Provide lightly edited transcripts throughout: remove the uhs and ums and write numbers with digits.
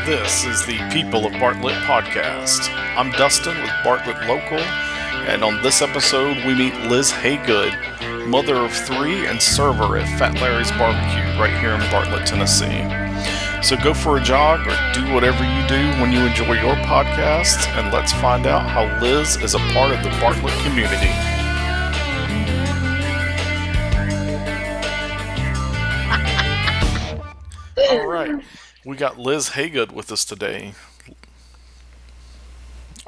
This is the People of Bartlett podcast. I'm Dustin with Bartlett Local, and on this episode we meet Liz Haygood, mother of three and server at Fat Larry's Barbeque right here in Bartlett, Tennessee. So go for a jog or do whatever you do when you enjoy your podcast, and let's find out how Liz is a part of the Bartlett community. All right. We got Liz Haygood with us today.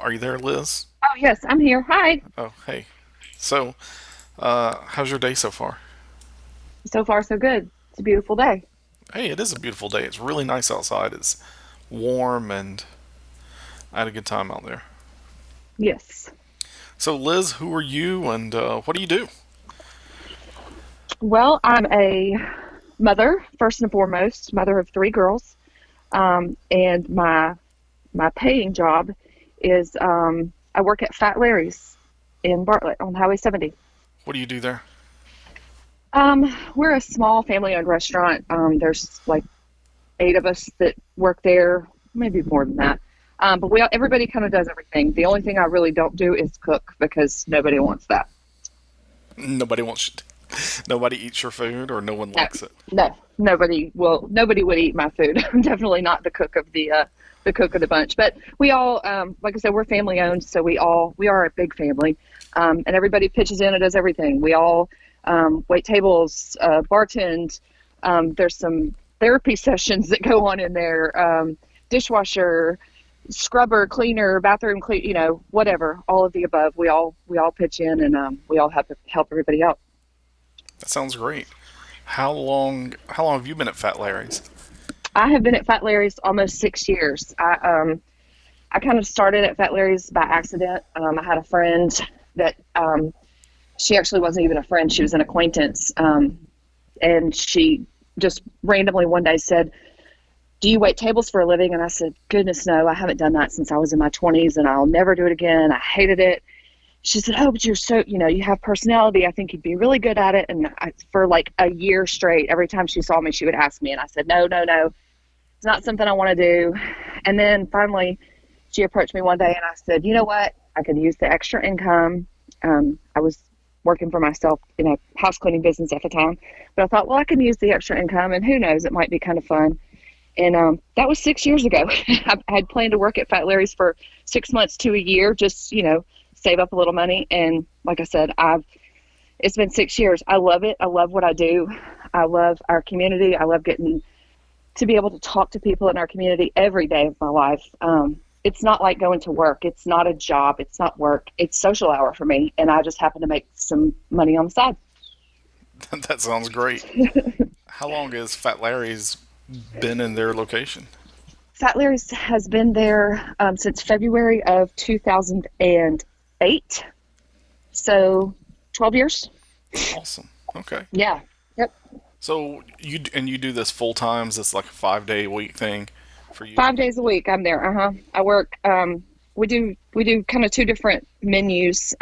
Are you there, Liz? Oh, yes, I'm here. Hi. Oh, hey. So, how's your day so far? So far, so good. It's a beautiful day. Hey, it is a beautiful day. It's really nice outside. It's warm, and I had a good time out there. Yes. So, Liz, who are you, and what do you do? Well, I'm a mother, first and foremost, mother of three girls. And my paying job is I work at Fat Larry's in Bartlett on Highway 70. What do you do there? We're a small family-owned restaurant. There's like 8 of us that work there, maybe more than that. But everybody kind of does everything. The only thing I really don't do is cook because nobody wants that. Nobody wants you to. Nobody eats your food, or no one likes it? No, nobody would eat my food. I'm definitely not the cook of the cook of the bunch. But we all, like I said, we're family owned, so we are a big family, and everybody pitches in and does everything. We all wait tables, bartend. There's some therapy sessions that go on in there. Dishwasher, scrubber, cleaner, bathroom clean, whatever, all of the above. We all pitch in, and we all have to help everybody out. That sounds great. How long have you been at Fat Larry's? I have been at Fat Larry's almost 6 years. I kind of started at Fat Larry's by accident. I had a friend that she actually wasn't even a friend. She was an acquaintance. And she just randomly one day said, "Do you wait tables for a living?" And I said, "Goodness, no, I haven't done that since I was in my 20s, and I'll never do it again. I hated it." She said, "Oh, but you're so, you have personality. I think you'd be really good at it." And for like a year straight, every time she saw me, she would ask me. And I said, no, it's not something I want to do. And then finally, she approached me one day and I said, "You know what? I could use the extra income." I was working for myself in a house cleaning business at the time. But I thought, well, I can use the extra income, and who knows, it might be kind of fun. And that was 6 years ago. I had planned to work at Fat Larry's for 6 months to a year, just, save up a little money. And like I said, it's been 6 years. I love it. I love what I do. I love our community. I love getting to be able to talk to people in our community every day of my life. It's not like going to work. It's not a job. It's not work. It's social hour for me. And I just happen to make some money on the side. That sounds great. How long has Fat Larry's been in their location? Fat Larry's has been there since February of 2008. So 12 years. Awesome. Okay. Yeah. Yep. So you do this full time? Is this like a 5-day a week thing for you? 5 days a week I'm there. I work. We do kind of 2 different menus.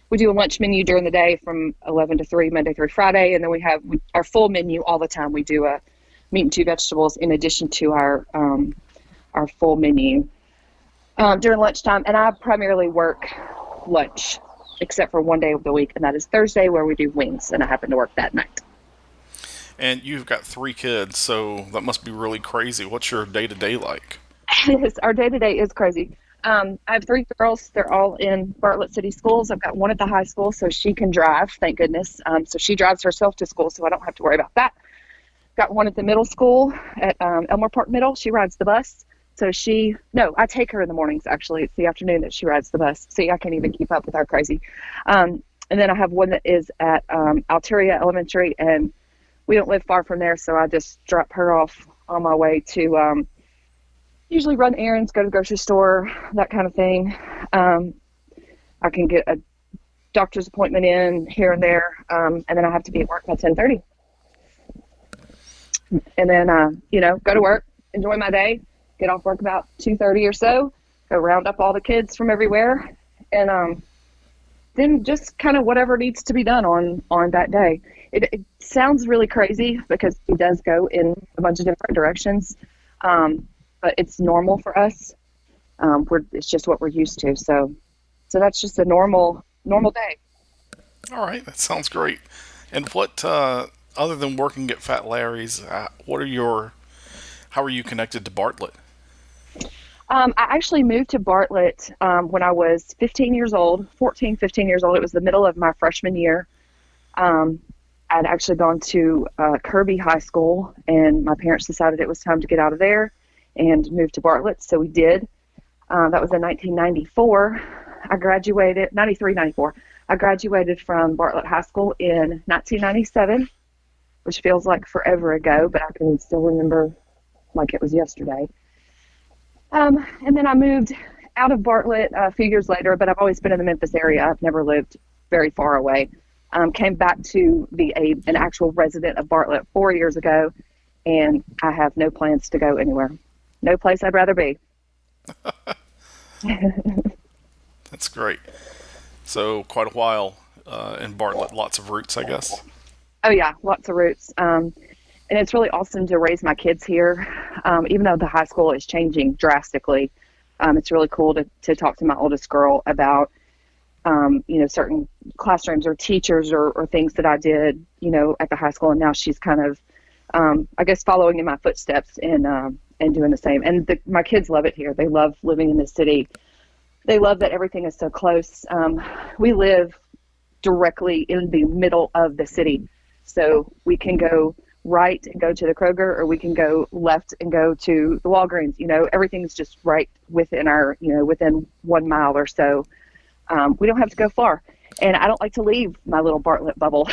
We do a lunch menu during the day from 11 to 3, Monday through Friday. And then we have our full menu all the time. We do a meat and 2 vegetables in addition to our full menu during lunchtime. And I primarily work lunch, except for one day of the week, and that is Thursday, where we do wings, and I happen to work that night. And you've got 3 kids, so that must be really crazy. What's your day-to-day like? Yes, our day-to-day is crazy. I have 3 girls. They're all in Bartlett City schools. I've got one at the high school, so she can drive, thank goodness. So she drives herself to school, so I don't have to worry about that. Got one at the middle school at Elmore Park Middle. She rides the bus. So I take her in the mornings, actually. It's the afternoon that she rides the bus. See, I can't even keep up with our crazy. And then I have one that is at Alteria Elementary, and we don't live far from there, so I just drop her off on my way to usually run errands, go to the grocery store, that kind of thing. I can get a doctor's appointment in here and there, and then I have to be at work by 10:30. And then, go to work, enjoy my day, get off work about 2:30 or so, go round up all the kids from everywhere, and then just kind of whatever needs to be done on that day. It sounds really crazy because he does go in a bunch of different directions. but it's normal for us. It's just what we're used to. So that's just a normal day. All right, that sounds great. And what, other than working at Fat Larry's, how are you connected to Bartlett? I actually moved to Bartlett when I was 15 years old. It was the middle of my freshman year. I'd actually gone to Kirby High School, and my parents decided it was time to get out of there and move to Bartlett, so we did. That was in 1994. I graduated, 93, 94. I graduated from Bartlett High School in 1997, which feels like forever ago, but I can still remember like it was yesterday. And then I moved out of Bartlett a few years later, but I've always been in the Memphis area. I've never lived very far away. Came back to be an actual resident of Bartlett 4 years ago, and I have no plans to go anywhere. No place I'd rather be. That's great. So quite a while in Bartlett, lots of roots, I guess. Oh yeah, lots of roots. And it's really awesome to raise my kids here. Even though the high school is changing drastically, it's really cool to talk to my oldest girl about, certain classrooms or teachers or things that I did, at the high school. And now she's kind of, I guess, following in my footsteps and doing the same. And my kids love it here. They love living in the city. They love that everything is so close. We live directly in the middle of the city. So we can go right and go to the Kroger, or we can go left and go to the Walgreens. Everything's just right within within 1 mile or so. We don't have to go far. And I don't like to leave my little Bartlett bubble.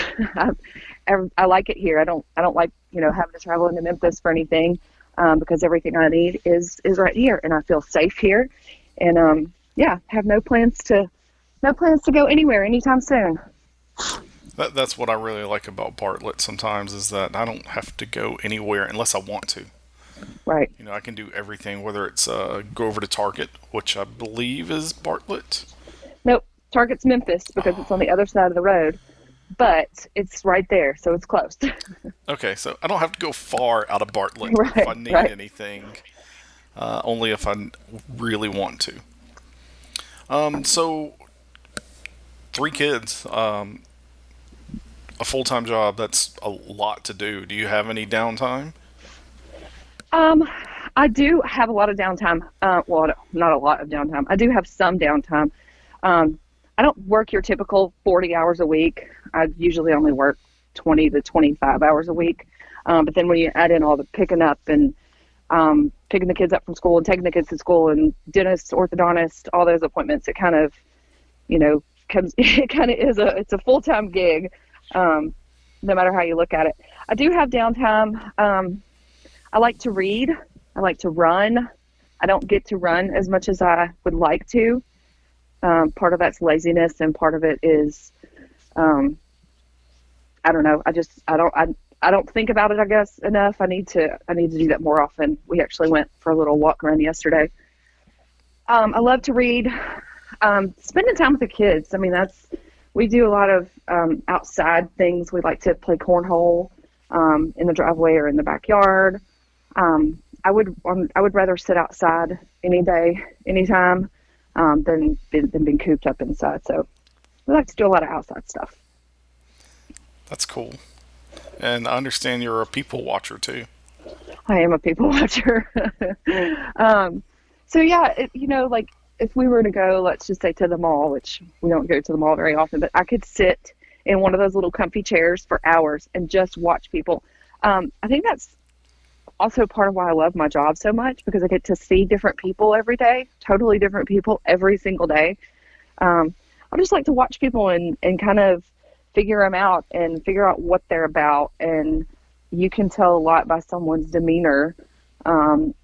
I like it here. I don't like, having to travel into Memphis for anything, because everything I need is right here, and I feel safe here. And, have no plans to go anywhere anytime soon. That's what I really like about Bartlett sometimes, is that I don't have to go anywhere unless I want to. Right. I can do everything, whether it's go over to Target, which I believe is Bartlett. Nope. Target's Memphis, because it's on the other side of the road, but it's right there, so it's close. Okay, so I don't have to go far out of Bartlett if I need anything, only if I really want to. So 3 kids, a full-time job, that's a lot to do. Do you have any downtime? I do have a lot of downtime. Well, not a lot of downtime. I do have some downtime. I don't work your typical 40 hours a week. I usually only work 20 to 25 hours a week. But then when you add in all the picking up and picking the kids up from school and taking the kids to school and dentist, orthodontist, all those appointments, it kind of, it's a full-time gig, no matter how you look at it. I do have downtime. I like to read. I like to run. I don't get to run as much as I would like to. Part of that's laziness, and part of it is, I don't know. I don't think about it, I guess, enough. I need to do that more often. We actually went for a little walk around yesterday. I love to read. Spending time with the kids. I mean, we do a lot of outside things. We like to play cornhole in the driveway or in the backyard. I would rather sit outside any day, anytime, than being cooped up inside. So we like to do a lot of outside stuff. That's cool. And I understand you're a people watcher too. I am a people watcher. So yeah, like if we were to go, let's just say to the mall, which we don't go to the mall very often, but I could sit in one of those little comfy chairs for hours and just watch people. I think that's also part of why I love my job so much, because I get to see different people every day, totally different people every single day. I just like to watch people and kind of figure them out and figure out what they're about. And you can tell a lot by someone's demeanor and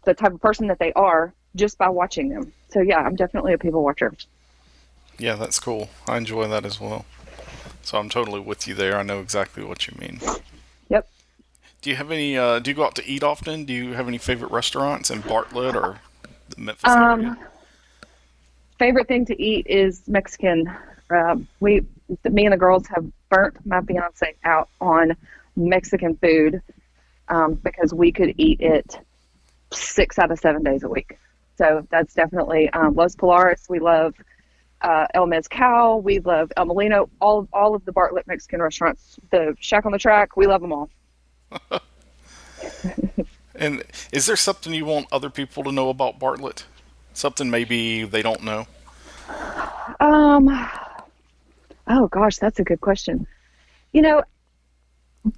the type of person that they are just by watching them. So yeah, I'm definitely a people watcher. Yeah, that's cool. I enjoy that as well. So I'm totally with you there. I know exactly what you mean. Yep. Do you have any, do you go out to eat often? Do you have any favorite restaurants in Bartlett or the Memphis area? Favorite thing to eat is Mexican. Me and the girls have burnt my fiance out on Mexican food because we could eat it 6 out of 7 days a week. So that's definitely Los Polaris. We love El Mezcal. We love El Molino. All of the Bartlett Mexican restaurants. The Shack on the Track. We love them all. And is there something you want other people to know about Bartlett? Something maybe they don't know? Oh gosh, that's a good question. You know,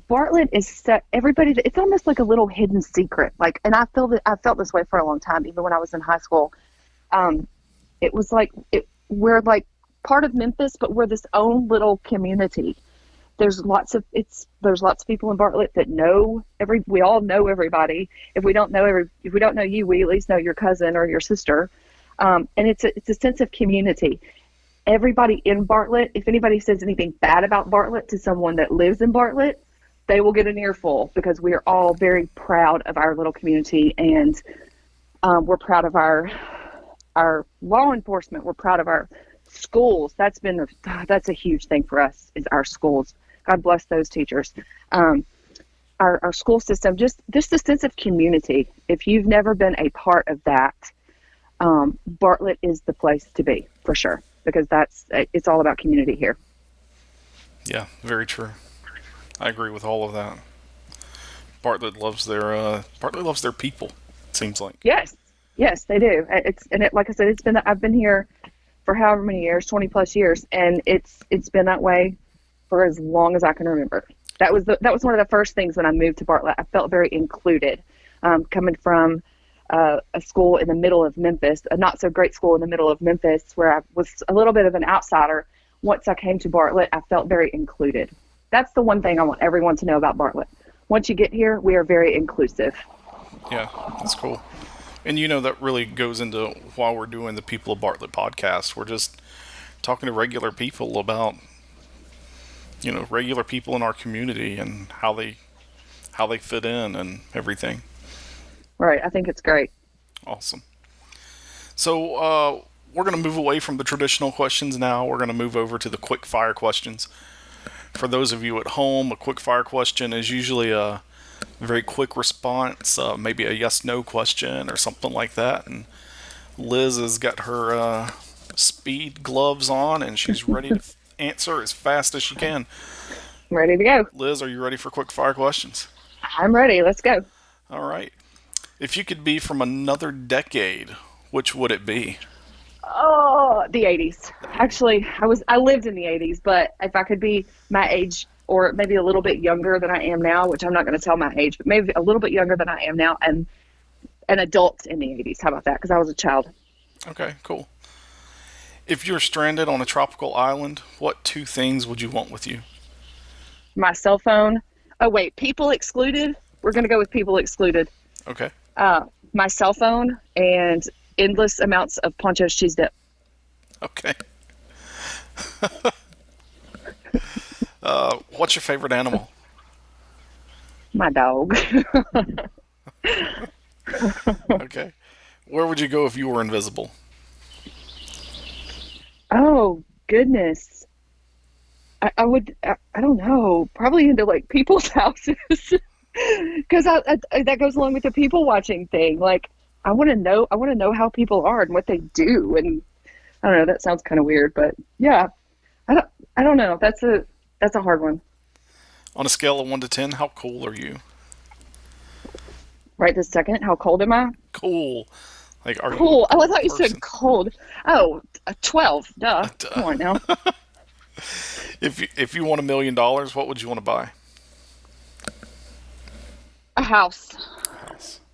Bartlett is everybody. It's almost like a little hidden secret. Like, and I felt this way for a long time, even when I was in high school. It was like we're like part of Memphis, but we're this own little community. There's lots of people in Bartlett that we all know everybody. If we don't know you, we at least know your cousin or your sister. And it's a sense of community. Everybody in Bartlett, if anybody says anything bad about Bartlett to someone that lives in Bartlett, they will get an earful, because we are all very proud of our little community, and we're proud of our law enforcement. We're proud of our schools. That's a huge thing for us, is our schools. God bless those teachers. Our school system, just a sense of community. If you've never been a part of that, Bartlett is the place to be, for sure, because it's all about community here. Yeah, very true. I agree with all of that. Bartlett loves their people. It seems like. Yes, they do. Like I said, I've been here for however many years, 20 plus years, and it's been that way for as long as I can remember. That was one of the first things when I moved to Bartlett. I felt very included, coming from a school in the middle of Memphis, a not so great school in the middle of Memphis, where I was a little bit of an outsider. Once I came to Bartlett, I felt very included. That's the one thing I want everyone to know about Bartlett. Once you get here, we are very inclusive. Yeah, that's cool. And that really goes into why we're doing the People of Bartlett podcast. We're just talking to regular people about, regular people in our community and how they fit in and everything. Right. I think it's great. Awesome. So we're going to move away from the traditional questions now. We're going to move over to the quick-fire questions. For those of you at home, a quick-fire question is usually a very quick response, maybe a yes-no question or something like that. And Liz has got her speed gloves on, and she's ready to answer as fast as she can. I'm ready to go. Liz, are you ready for quick-fire questions? I'm ready. Let's go. All right. If you could be from another decade, which would it be? Oh, the 80s. Actually, I lived in the 80s, but if I could be my age, or maybe a little bit younger than I am now, which I'm not going to tell my age, but maybe a little bit younger than I am now, and an adult in the 80s. How about that? Because I was a child. Okay, cool. If you're stranded on a tropical island, what 2 things would you want with you? My cell phone. Oh, wait, people excluded? We're going to go with people excluded. Okay. My cell phone and endless amounts of Poncho's cheese dip. Okay. What's your favorite animal? My dog. Okay. Where would you go if you were invisible? Oh, goodness. I don't know, probably into like people's houses. Because that goes along with the people watching thing. Like, I want to know how people are and what they do. And I don't know, that sounds kind of weird, but yeah, I don't know. That's a hard one. On a scale of 1 to 10, how cool are you? Right this second, how cold am I? Cool. Like, are cool. You oh, I thought you said cold. Oh, a 12. Duh. Come on now. If you won $1 million, what would you want to buy? A house.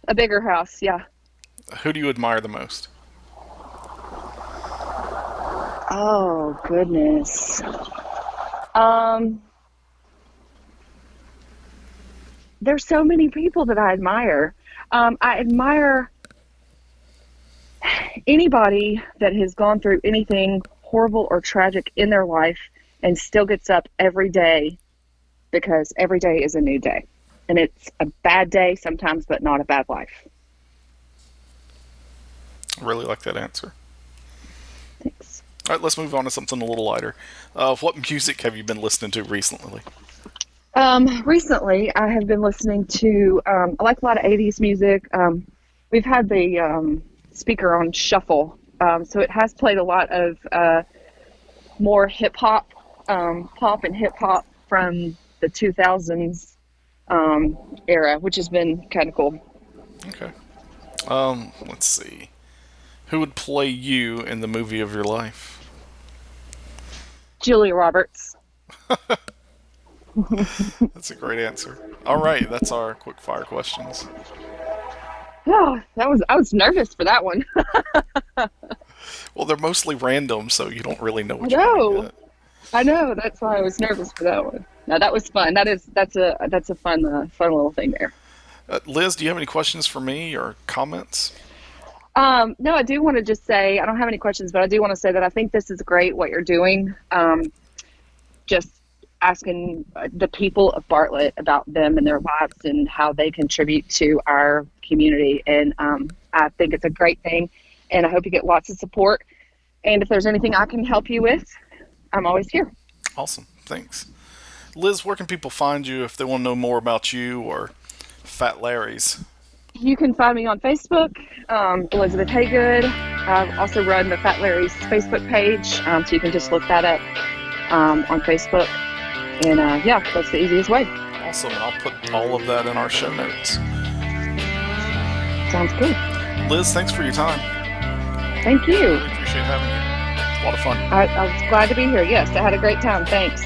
A bigger house, yeah. Who do you admire the most? Oh, goodness. There's so many people that I admire. I admire anybody that has gone through anything horrible or tragic in their life and still gets up every day, because every day is a new day. And it's a bad day sometimes, but not a bad life. I really like that answer. Thanks. All right, let's move on to something a little lighter. What music have you been listening to recently? Recently, I have been listening to, I like a lot of 80s music. we've had the speaker on shuffle, so it has played a lot of more hip hop, pop and hip hop from the 2000s era, which has been kind of cool. Okay. Let's see. Who would play you in the movie of your life? Julia Roberts. That's a great answer. All right, that's our quick-fire questions. Oh, I was nervous for that one. Well, they're mostly random, so you don't really know I what you're going to know. I know. That's why I was nervous for that one. No, that was fun. That's a fun little thing there. get. Liz, do you have any questions for me or comments? No, I do want to just say I don't have any questions, but I do want to say that I think this is great what you're doing. Just asking the people of Bartlett about them and their lives and how they contribute to our community, and I think it's a great thing. And I hope you get lots of support. And if there's anything I can help you with, I'm always here. Awesome, thanks. Liz, where can people find you if they want to know more about you or Fat Larry's? You can find me on Facebook, Elizabeth Haygood. I also run the Fat Larry's Facebook page, so you can just look that up on Facebook. And yeah, that's the easiest way. Awesome, and I'll put all of that in our show notes. Sounds good. Liz, thanks for your time. Thank you. Really appreciate having you. It's a lot of fun. I was glad to be here. Yes, I had a great time. Thanks.